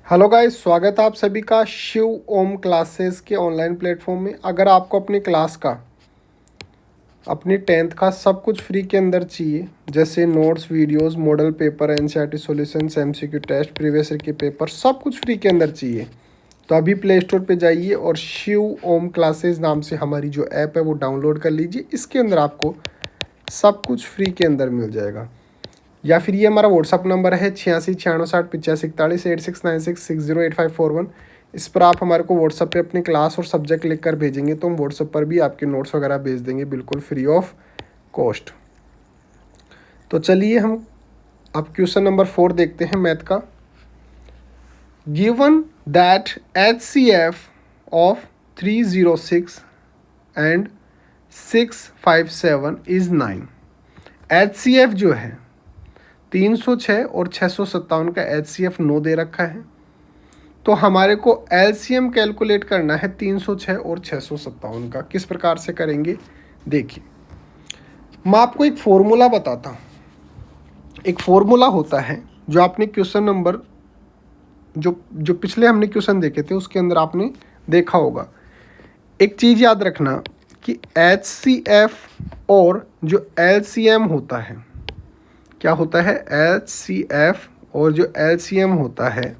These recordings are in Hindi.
हेलो गाइस, स्वागत है आप सभी का शिव ओम क्लासेस के ऑनलाइन प्लेटफॉर्म में। अगर आपको अपनी क्लास का अपनी 10th का सब कुछ फ्री के अंदर चाहिए, जैसे notes, videos, model paper, NCERT solutions, MCQ test, previous year के पेपर, सब कुछ फ्री के अंदर चाहिए तो अभी प्ले स्टोर पे जाइए और शिव ओम क्लासेस नाम से हमारी जो ऐप है वो डाउनलोड कर लीजिए। इसके अंदर आपको सब कुछ फ्री के अंदर मिल जाएगा। या फिर ये हमारा व्हाट्सअप नंबर है 86 660 85 41 8696608541। इस पर आप हमारे को व्हाट्सअप पे अपनी क्लास और सब्जेक्ट लिख कर भेजेंगे तो हम व्हाट्सअप पर भी आपके नोट्स वगैरह भेज देंगे बिल्कुल फ्री ऑफ कॉस्ट। तो चलिए हम अब क्वेश्चन नंबर 4 देखते हैं मैथ का। Given that HCF of 306 and 657 is 9। HCF जो है 306 और 657 का HCF 9 दे रखा है, तो हमारे को LCM कैलकुलेट करना है 306 और 657 का। किस प्रकार से करेंगे देखिए, मैं आपको एक फॉर्मूला बताता हूँ। एक फॉर्मूला होता है जो आपने क्वेश्चन नंबर जो पिछले हमने क्वेश्चन देखे थे उसके अंदर आपने देखा होगा। एक चीज़ याद रखना कि HCF और जो LCM होता है, क्या होता है, HCF और जो LCM होता है,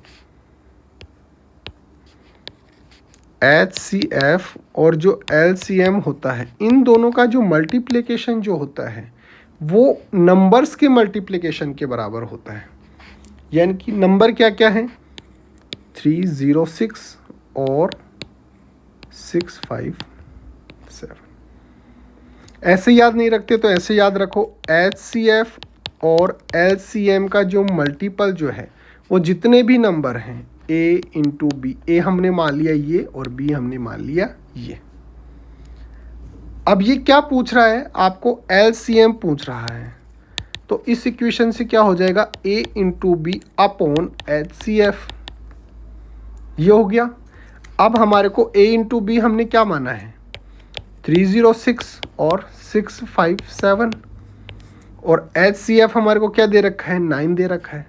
HCF और जो LCM होता है, इन दोनों का जो मल्टीप्लिकेशन जो होता है वो नंबर्स के मल्टीप्लिकेशन के बराबर होता है। यानी कि नंबर क्या क्या है, 306 और 657। ऐसे याद नहीं रखते तो ऐसे याद रखो, HCF और LCM का जो मल्टीपल जो है वो जितने भी नंबर हैं A इंटू बी, ए हमने मान लिया ये और बी हमने मान लिया ये। अब ये क्या पूछ रहा है, आपको LCM पूछ रहा है, तो इस इक्वेशन से क्या हो जाएगा, A into B upon HCF, ये हो गया। अब हमारे को A इंटू बी हमने क्या माना है, 306 और 657, और HCF हमारे को क्या दे रखा है, 9 दे रखा है।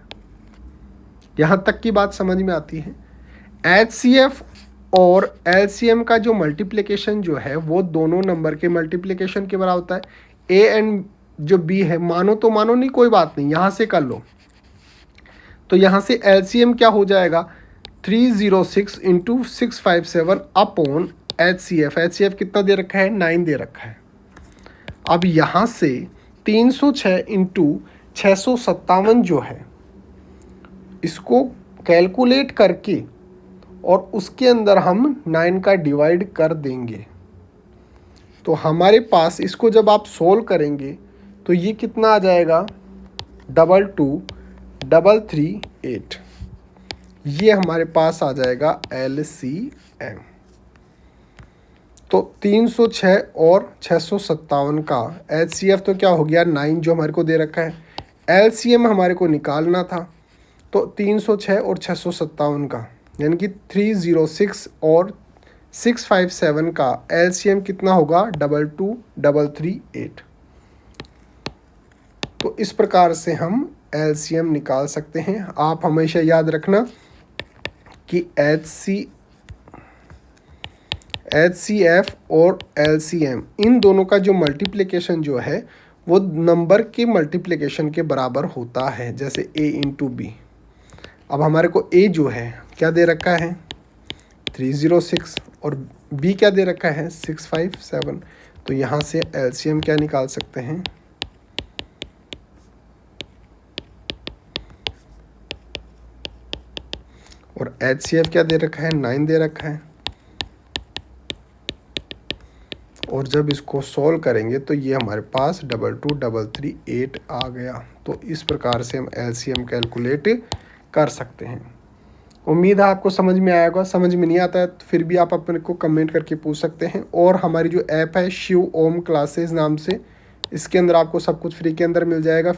यहाँ तक की बात समझ में आती है। HCF और LCM का जो मल्टीप्लिकेशन जो है वो दोनों नंबर के मल्टीप्लिकेशन के बराबर होता है। A एंड जो B है, मानो तो मानो नहीं, कोई बात नहीं, यहाँ से कर लो। तो यहाँ से LCM क्या हो जाएगा, 306 इंटू 657 अपॉन HCF। HCF कितना दे रखा है, 9 दे रखा है। अब यहाँ से 306 इंटू 657 जो है इसको कैलकुलेट करके और उसके अंदर हम 9 का डिवाइड कर देंगे, तो हमारे पास इसको जब आप सोल्व करेंगे तो ये कितना आ जाएगा, 222338। ये हमारे पास आ जाएगा LCM। तो 306 और 657 का HCF तो क्या हो गया, 9 जो हमारे को दे रखा है। LCM हमारे को निकालना था, तो 306 और 657 का यानी कि 306 और 657 का LCM कितना होगा, 222338। तो इस प्रकार से हम LCM निकाल सकते हैं। आप हमेशा याद रखना कि HCF और LCM इन दोनों का जो मल्टीप्लिकेशन जो है वो नंबर के मल्टीप्लिकेशन के बराबर होता है, जैसे A इंटू बी। अब हमारे को A जो है क्या दे रखा है, 306, और B क्या दे रखा है, 657। तो यहाँ से LCM क्या निकाल सकते हैं, और HCF क्या दे रखा है, 9 दे रखा है। और जब इसको सॉल्व करेंगे तो ये हमारे पास 222338 आ गया। तो इस प्रकार से हम LCM कैलकुलेट कर सकते हैं। उम्मीद है आपको समझ में आएगा। समझ में नहीं आता है तो फिर भी आप अपने को कमेंट करके पूछ सकते हैं। और हमारी जो ऐप है शिव ओम क्लासेस नाम से, इसके अंदर आपको सब कुछ फ्री के अंदर मिल जाएगा।